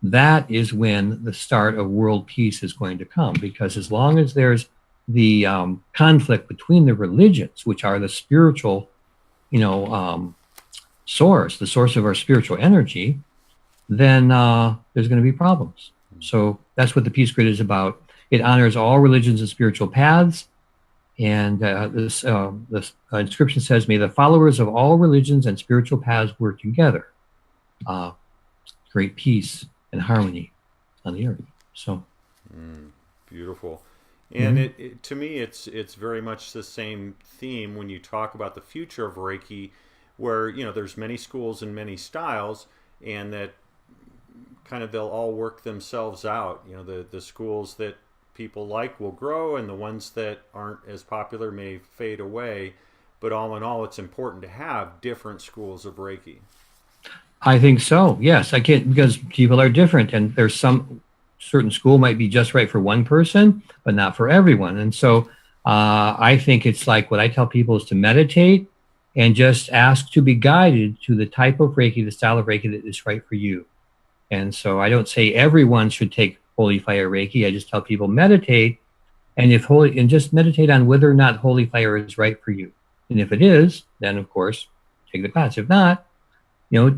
that is when the start of world peace is going to come. Because as long as there's the conflict between the religions, which are the spiritual, source, the source of our spiritual energy, then there's going to be problems. So that's what the peace grid is about. It honors all religions and spiritual paths. And this inscription says, may the followers of all religions and spiritual paths work together. Great peace and harmony on the earth. So beautiful. And it to me, it's very much the same theme when you talk about the future of Reiki, where there's many schools and many styles, and that kind of they'll all work themselves out. The schools that people like will grow, and the ones that aren't as popular may fade away. But all in all, it's important to have different schools of Reiki. I think so. Yes, I can't, because people are different, and there's some certain school might be just right for one person, but not for everyone. And so I think it's like what I tell people is to meditate and just ask to be guided to the type of Reiki, the style of Reiki that is right for you. And so I don't say everyone should take Holy Fire Reiki. I just tell people meditate, and just meditate on whether or not Holy Fire is right for you. And if it is, then of course take the class. If not,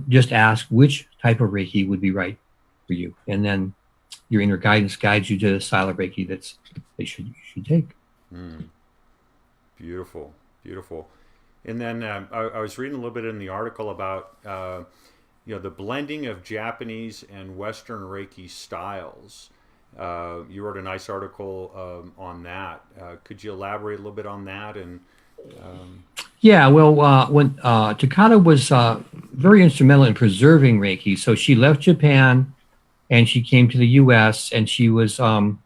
just ask which type of Reiki would be right for you, and then your inner guidance guides you to the style of Reiki that you should take. Beautiful, beautiful. And then I was reading a little bit in the article about the blending of Japanese and Western Reiki styles. You wrote a nice article on that. Could you elaborate a little bit on that? And Yeah, well, when Takata was very instrumental in preserving Reiki, so she left Japan and she came to the U.S. and she was, and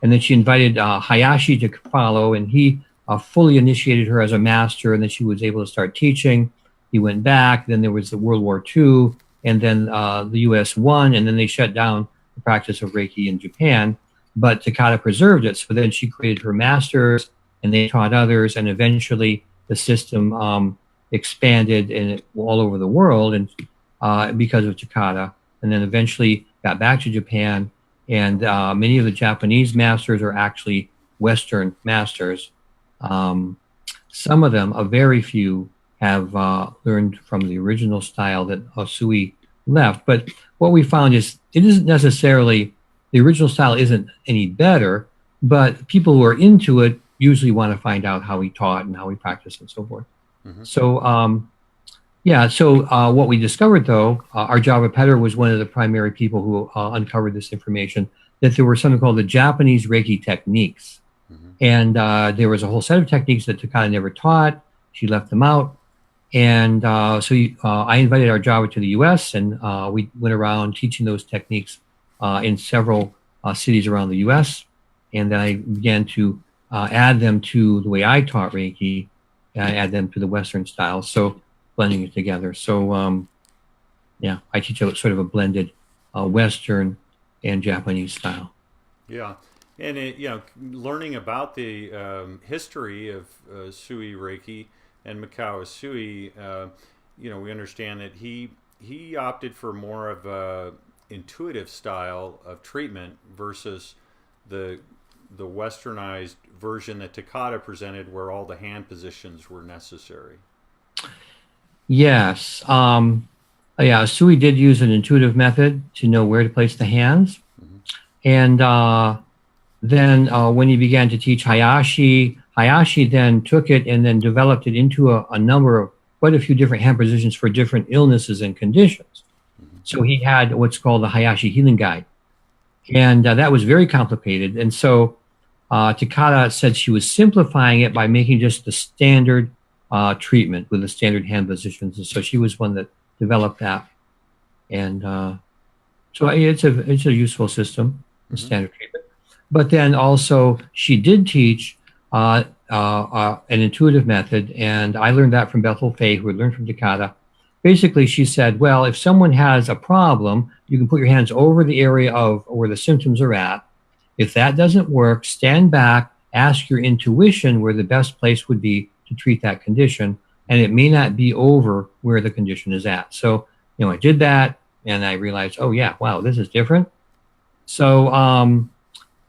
then she invited Hayashi to follow, and he fully initiated her as a master, and then she was able to start teaching. He went back. Then there was the World War II, and then the U.S. won, and then they shut down the practice of Reiki in Japan. But Takata preserved it, so then she created her masters, and they taught others, and eventually the system expanded in all over the world, and because of Takata, and then eventually got back to Japan. And many of the Japanese masters are actually Western masters. Um, some of them, a very few, have learned from the original style that Usui left. But what we found is it isn't necessarily the original style isn't any better, but people who are into it usually want to find out how he taught and how he practiced and so forth. Mm-hmm. So yeah. So what we discovered, though, our Java Petter was one of the primary people who uncovered this information, that there were something called the Japanese Reiki techniques. Mm-hmm. And there was a whole set of techniques that Takata never taught. She left them out. And I invited our Java to the U.S., and we went around teaching those techniques in several cities around the U.S. And then I began to add them to the way I taught Reiki, and I add them to the Western style. So blending it together. So yeah, I teach a sort of a blended Western and Japanese style. Yeah, and learning about the history of Sui Reiki and Mikao Usui, we understand that he opted for more of a intuitive style of treatment versus the westernized version that Takata presented, where all the hand positions were necessary. Yes. Yeah, Sui did use an intuitive method to know where to place the hands. Mm-hmm. And then when he began to teach Hayashi then took it and then developed it into a number of quite a few different hand positions for different illnesses and conditions. Mm-hmm. So he had what's called the Hayashi Healing Guide. And that was very complicated. And so Takata said she was simplifying it by making just the standard treatment with the standard hand positions. And so she was one that developed that. And so it's a useful system, Mm-hmm. standard treatment. But then also she did teach an intuitive method, and I learned that from Bethel Fay, who had learned from Takata. Basically, she said, well, if someone has a problem, you can put your hands over the area of where the symptoms are at. If that doesn't work, stand back, ask your intuition where the best place would be to treat that condition, and it may not be over where the condition is at. So, I did that, and I realized, oh yeah, wow, this is different. So,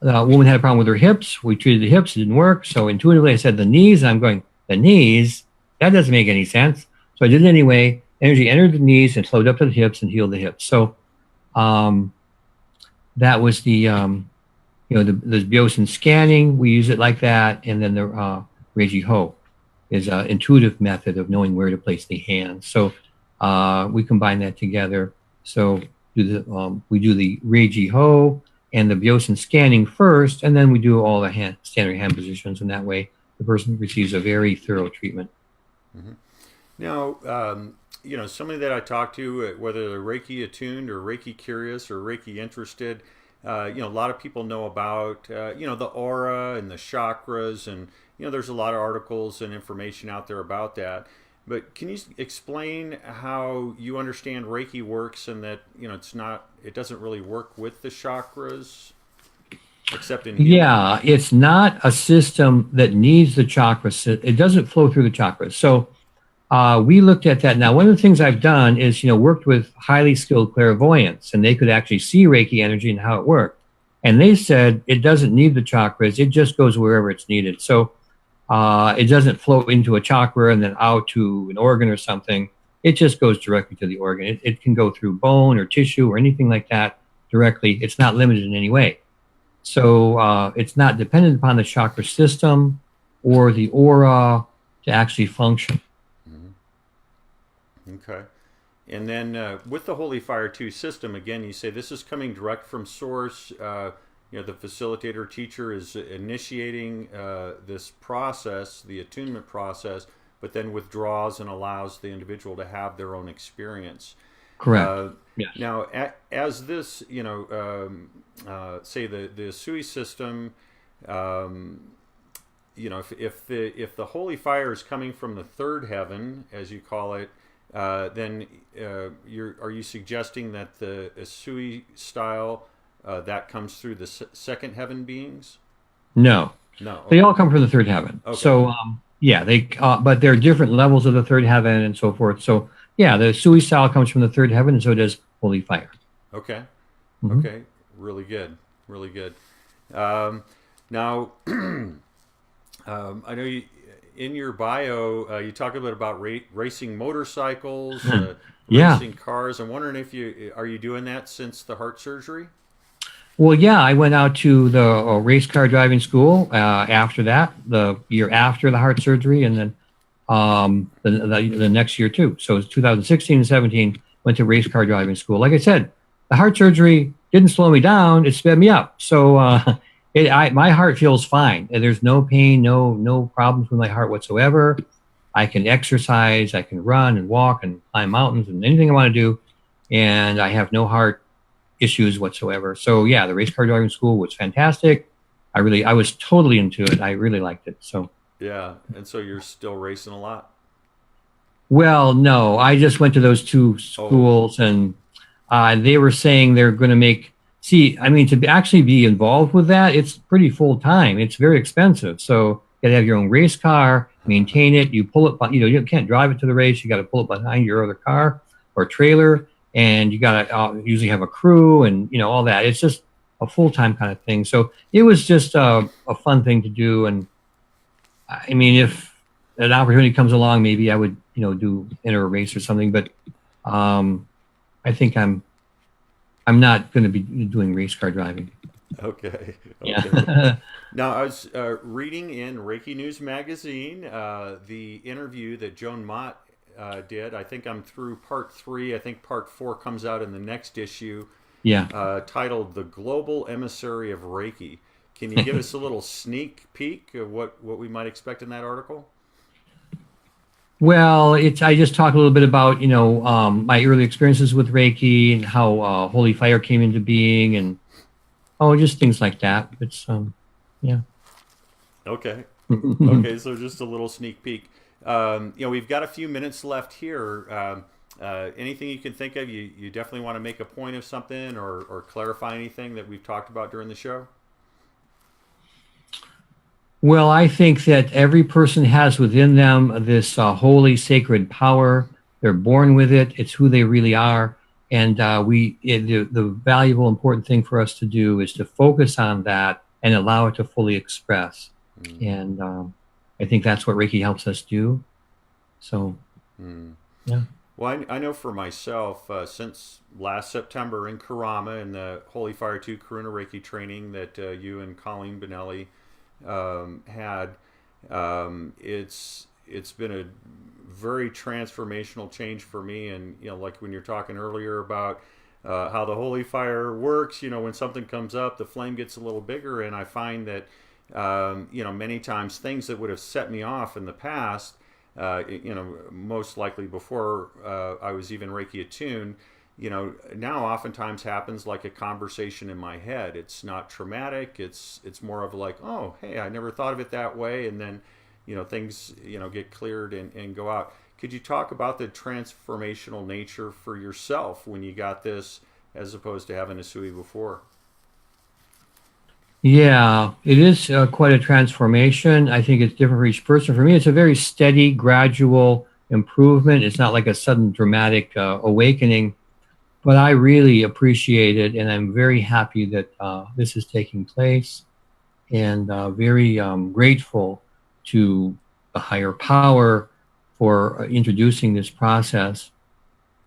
the woman had a problem with her hips. We treated the hips, it didn't work. So intuitively, I said the knees, and I'm going, the knees? That doesn't make any sense. So I did it anyway. Energy entered the knees and flowed up to the hips and healed the hips. So that was the Biosen scanning. We use it like that, and then the Reiji Ho is an intuitive method of knowing where to place the hands. So we combine that together. So we do the Reiji Ho and the Biosen scanning first, and then we do all the standard hand positions, and that way the person receives a very thorough treatment. Mm-hmm. Now, somebody that I talk to, whether they're Reiki attuned or Reiki curious or Reiki interested, a lot of people know about, the aura and the chakras, and, there's a lot of articles and information out there about that. But can you explain how you understand Reiki works, and that, it doesn't really work with the chakras, except in healing? Yeah, it's not a system that needs the chakras. It doesn't flow through the chakras. So we looked at that. Now, one of the things I've done is, worked with highly skilled clairvoyants, and they could actually see Reiki energy and how it worked. And they said it doesn't need the chakras. It just goes wherever it's needed. So it doesn't flow into a chakra and then out to an organ or something. It just goes directly to the organ. It can go through bone or tissue or anything like that directly. It's not limited in any way. So it's not dependent upon the chakra system or the aura to actually function. Mm-hmm. Okay. And then with the Holy Fire 2 system, again, you say this is coming direct from source. The facilitator teacher is initiating this process, the attunement process, but then withdraws and allows the individual to have their own experience. Correct. Yes. Now, as this, say the Usui system, if the holy fire is coming from the third heaven, as you call it, then are you suggesting that the Usui style that comes through the second heaven beings? No. No. Okay. They all come from the third heaven. Okay. So but there are different levels of the third heaven and so forth. So yeah, the Usui style comes from the third heaven, and so does holy fire. Okay. Mm-hmm. Okay. Really good. Really good. Now, I know in your bio, you talk a bit about racing motorcycles, Yeah. racing cars. I'm wondering if are you doing that since the heart surgery? Well, yeah, I went out to the race car driving school after that, the year after the heart surgery, and then the next year too. So it was 2016 and 17, went to race car driving school. Like I said, the heart surgery didn't slow me down; it sped me up. So my heart feels fine. There's no pain, no problems with my heart whatsoever. I can exercise, I can run and walk and climb mountains and anything I want to do, and I have no heart issues whatsoever. So yeah, the race car driving school was fantastic. I was totally into it. I really liked it. So yeah, and so you're still racing a lot? Well, no, I just went to those two schools, and they were saying they're going to make. See, I mean, to actually be involved with that, it's pretty full time. It's very expensive. So you got to have your own race car, maintain it. You pull it, you can't drive it to the race. You got to pull it behind your other car or trailer, and you got to usually have a crew and all that. It's just a full time kind of thing. So it was just a fun thing to do. And I mean, if an opportunity comes along, maybe I would enter a race or something. But I think I'm not going to be doing race car driving. Okay. Yeah. Now, I was reading in Reiki News magazine the interview that Joan Mott did. I think I'm through part 3. I think part 4 comes out in the next issue. Yeah. Titled "The Global Emissary of Reiki." Can you give us a little sneak peek of what we might expect in that article? Well, I just talk a little bit about my early experiences with Reiki and how Holy Fire came into being, and just things like that. It's yeah. Okay. Okay, so just a little sneak peek. We've got a few minutes left here. Anything you can think of? You definitely want to make a point of something or clarify anything that we've talked about during the show? Well, I think that every person has within them this holy, sacred power. They're born with it. It's who they really are. And the valuable, important thing for us to do is to focus on that and allow it to fully express. And I think that's what Reiki helps us do. So, yeah. Well, I know for myself, since last September in Karama in the Holy Fire 2 Karuna Reiki training that you and Colleen Benelli had, it's been a very transformational change for me. And like when you're talking earlier about how the holy fire works, when something comes up, the flame gets a little bigger, and I find that many times things that would have set me off in the past, most likely before I was even Reiki attuned, now oftentimes happens like a conversation in my head. It's not traumatic. It's more of like, oh, hey, I never thought of it that way. And then, things, get cleared and go out. Could you talk about the transformational nature for yourself when you got this as opposed to having a Usui before? Yeah, it is quite a transformation. I think it's different for each person. For me, it's a very steady, gradual improvement. It's not like a sudden dramatic awakening. But I really appreciate it, and I'm very happy that this is taking place, and very grateful to the higher power for introducing this process,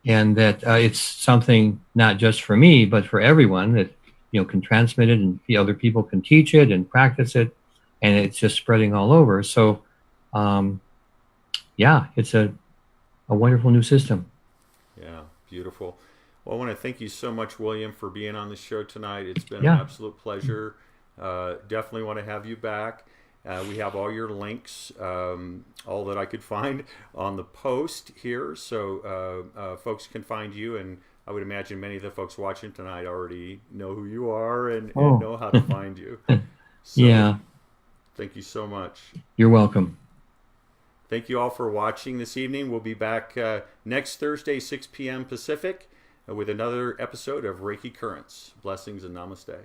and that it's something not just for me, but for everyone that can transmit it, and the other people can teach it and practice it, and it's just spreading all over. So, yeah, it's a wonderful new system. Yeah, beautiful. Well, I want to thank you so much, William, for being on the show tonight. It's been Yeah. an absolute pleasure. Definitely want to have you back. We have all your links, all that I could find on the post here, so folks can find you. And I would imagine many of the folks watching tonight already know who you are and know how to find you. So, Yeah. thank you so much. You're welcome. Thank you all for watching this evening. We'll be back next Thursday, 6 p.m. Pacific, with another episode of Reiki Currents. Blessings and namaste.